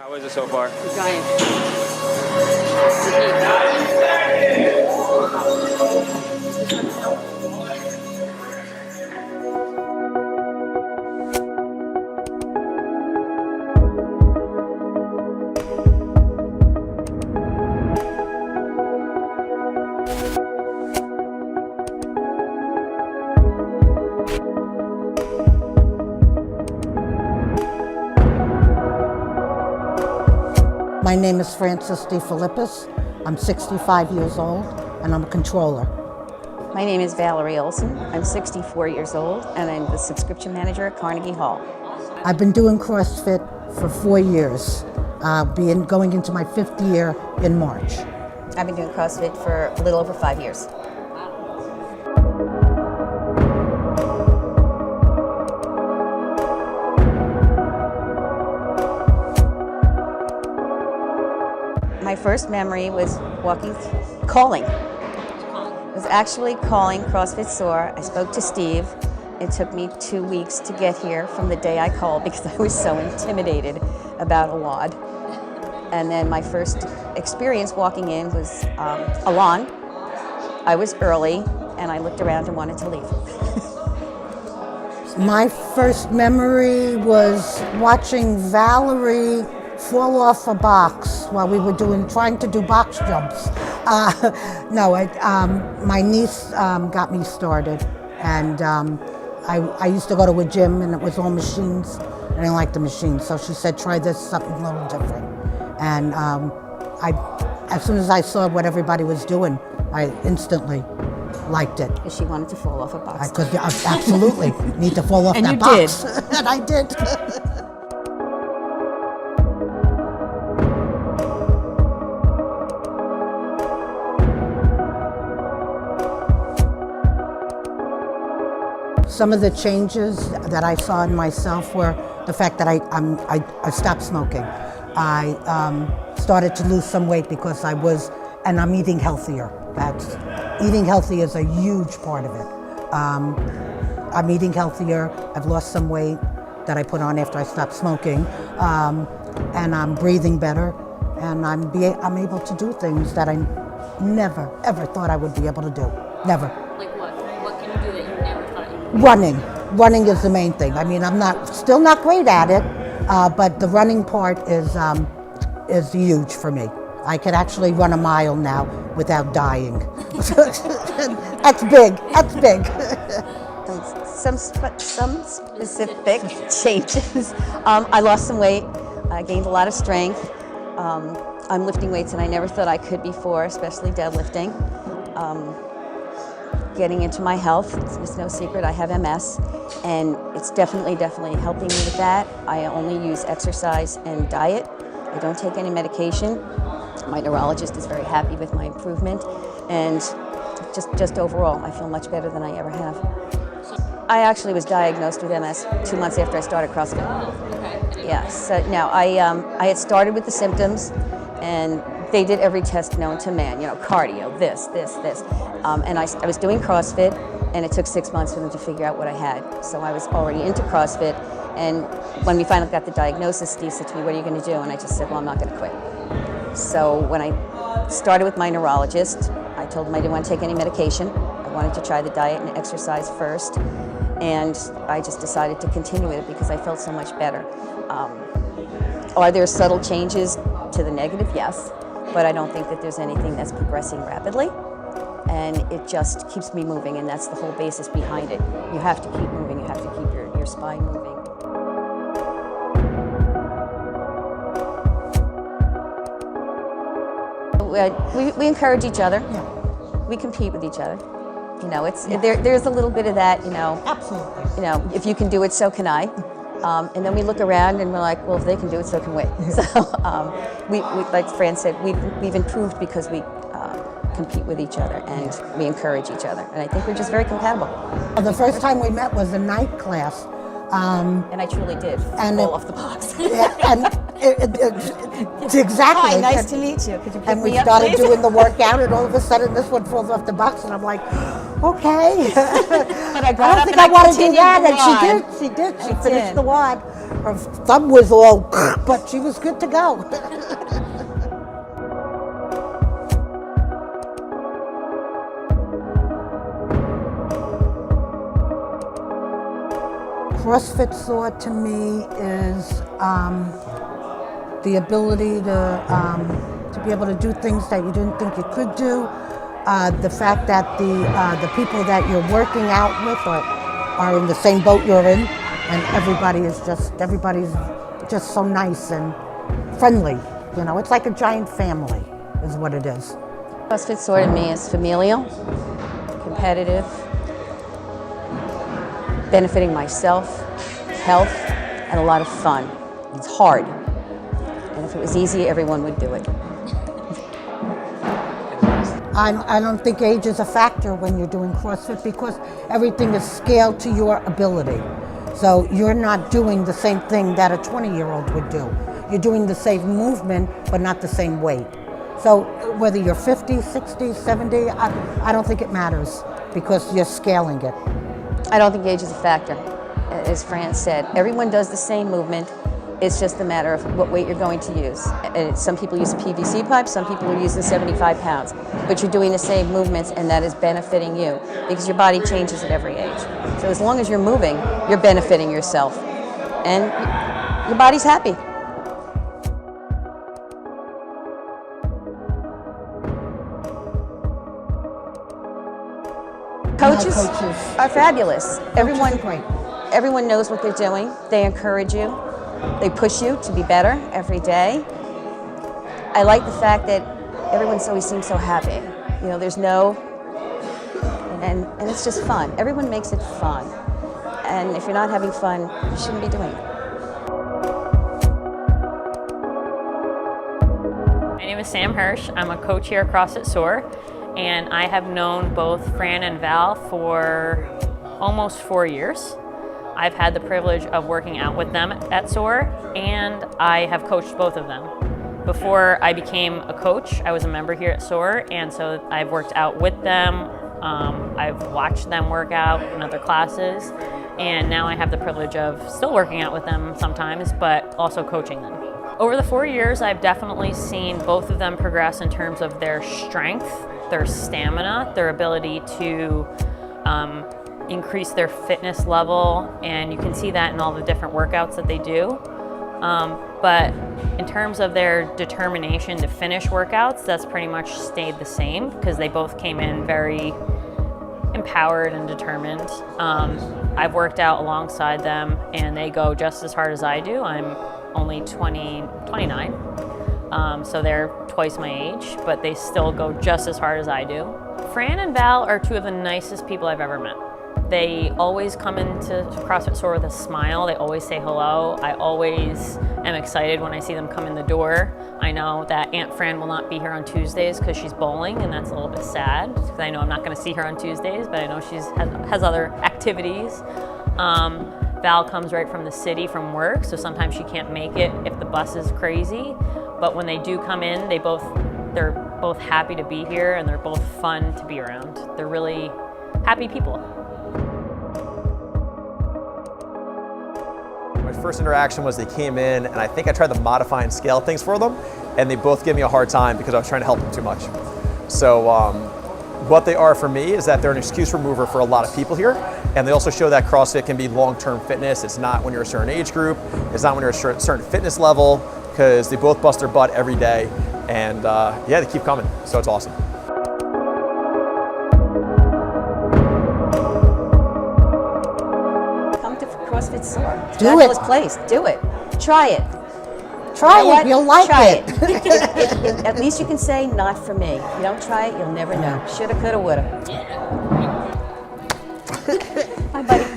How is it so far? Giant. My name is Frances DeFilippis. I'm 65 years old and I'm a controller. My name is Valerie Olson. I'm 64 years old and I'm the subscription manager at Carnegie Hall. I've been doing CrossFit for 4 years, going into my 5th year in March. I've been doing CrossFit for a little over 5 years. My first memory was calling. It was actually calling CrossFit Soar. I spoke to Steve. It took me 2 weeks to get here from the day I called because I was so intimidated about a WOD. And then my first experience walking in was a lawn. I was early and I looked around and wanted to leave. My first memory was watching Valerie fall off a box while we were trying to do box jumps. My niece got me started, and I used to go to a gym and it was all machines. I didn't like the machines, so she said, try this, something a little different. And as soon as I saw what everybody was doing, I instantly liked it. Because she wanted to fall off a box. I absolutely need to fall off and that you box. Did. And I did. Some of the changes that I saw in myself were the fact that I stopped smoking. I started to lose some weight because I'm eating healthier. Eating healthy is a huge part of it. I'm eating healthier. I've lost some weight that I put on after I stopped smoking, and I'm breathing better, and I'm able to do things that I never ever thought I would be able to do. Never. Like what? What can you do that you never thought you could do? Running is the main thing. I mean, I'm still not great at it, but the running part is huge for me. I can actually run a mile now without dying. That's big. That's big. Some specific changes. I lost some weight. I gained a lot of strength. I'm lifting weights and I never thought I could before, especially deadlifting. Getting into my health. It's no secret I have MS, and it's definitely helping me with that. I only use exercise and diet. I don't take any medication. My neurologist is very happy with my improvement, and just overall, I feel much better than I ever have. I actually was diagnosed with MS 2 months after I started CrossFit. Okay. Yeah, so now I had started with the symptoms, and they did every test known to man, cardio, this. And I was doing CrossFit, and it took 6 months for them to figure out what I had. So I was already into CrossFit, and when we finally got the diagnosis, Steve said to me, what are you going to do? And I just said, well, I'm not going to quit. So when I started with my neurologist, I told him I didn't want to take any medication. I wanted to try the diet and exercise first, and I just decided to continue with it because I felt so much better. Are there subtle changes to the negative? Yes. But I don't think that there's anything that's progressing rapidly, and it just keeps me moving, and that's the whole basis behind it. You have to keep moving, you have to keep your spine moving. We encourage each other. Yeah. We compete with each other. There's a little bit of that, Absolutely. if you can do it, so can I. And then we look around and we're like, well, if they can do it, so can we. So, we like Fran said, we've improved because we compete with each other and we encourage each other. And I think we're just very compatible. The first time we met was a night class. And I truly did fall off the box. Yeah, and it's exactly. Hi, nice to meet you. Could you pick And we me up, started please? doing the workout, and all of a sudden this one falls off the box, and I'm like, okay. But I got I don't up think and I want to do continued that, the and WOD. she did. She I finished did. the WOD. Her thumb was all, but she was good to go. CrossFit Soar to me is the ability to be able to do things that you didn't think you could do. The fact that the people that you're working out with are in the same boat you're in, and everybody's just so nice and friendly. You know, it's like a giant family, is what it is. CrossFit Soar to me is familial, competitive, benefiting myself, health, and a lot of fun. It's hard, and if it was easy, everyone would do it. I don't think age is a factor when you're doing CrossFit because everything is scaled to your ability. So you're not doing the same thing that a 20-year-old would do. You're doing the same movement, but not the same weight. So whether you're 50, 60, 70, I don't think it matters because you're scaling it. I don't think age is a factor. As Fran said, everyone does the same movement. It's just a matter of what weight you're going to use. Some people use a PVC pipe, some people are using 75 pounds. But you're doing the same movements, and that is benefiting you because your body changes at every age. So as long as you're moving, you're benefiting yourself, and your body's happy. Coaches are fabulous. Everyone knows what they're doing. They encourage you. They push you to be better every day. I like the fact that everyone always seems so happy. You know, there's no, and it's just fun. Everyone makes it fun. And if you're not having fun, you shouldn't be doing it. My name is Sam Hirsch. I'm a coach here at CrossFit Soar, and I have known both Fran and Val for almost 4 years. I've had the privilege of working out with them at Soar, and I have coached both of them. Before I became a coach, I was a member here at Soar, and so I've worked out with them. I've watched them work out in other classes, and now I have the privilege of still working out with them sometimes, but also coaching them. Over the 4 years, I've definitely seen both of them progress in terms of their strength, their stamina, their ability to increase their fitness level, and you can see that in all the different workouts that they do. But in terms of their determination to finish workouts, that's pretty much stayed the same because they both came in very empowered and determined. I've worked out alongside them, and they go just as hard as I do. I'm only 29, so they're twice my age, but they still go just as hard as I do. Fran and Val are two of the nicest people I've ever met. They always come into CrossFit Soar with a smile. They always say hello. I always am excited when I see them come in the door. I know that Aunt Fran will not be here on Tuesdays because she's bowling, and that's a little bit sad because I know I'm not going to see her on Tuesdays, but I know she has other activities. Val comes right from the city from work, so sometimes she can't make it if the bus is crazy. But when they do come in, they're both happy to be here, and they're both fun to be around. They're really happy people. My first interaction was they came in, and I think I tried to modify and scale things for them, and they both gave me a hard time because I was trying to help them too much. So what they are for me is that they're an excuse remover for a lot of people here, and they also show that CrossFit can be long-term fitness. It's not when you're a certain age group, it's not when you're a certain fitness level, because they both bust their butt every day, and yeah, they keep coming, so it's awesome. CrossFit Soar. It's a Do fabulous it. place. Do it. Try it. Try it, you'll like Try it. At least you can say, not for me. You don't try it, you'll never know. Shoulda, coulda, woulda. Hi, buddy.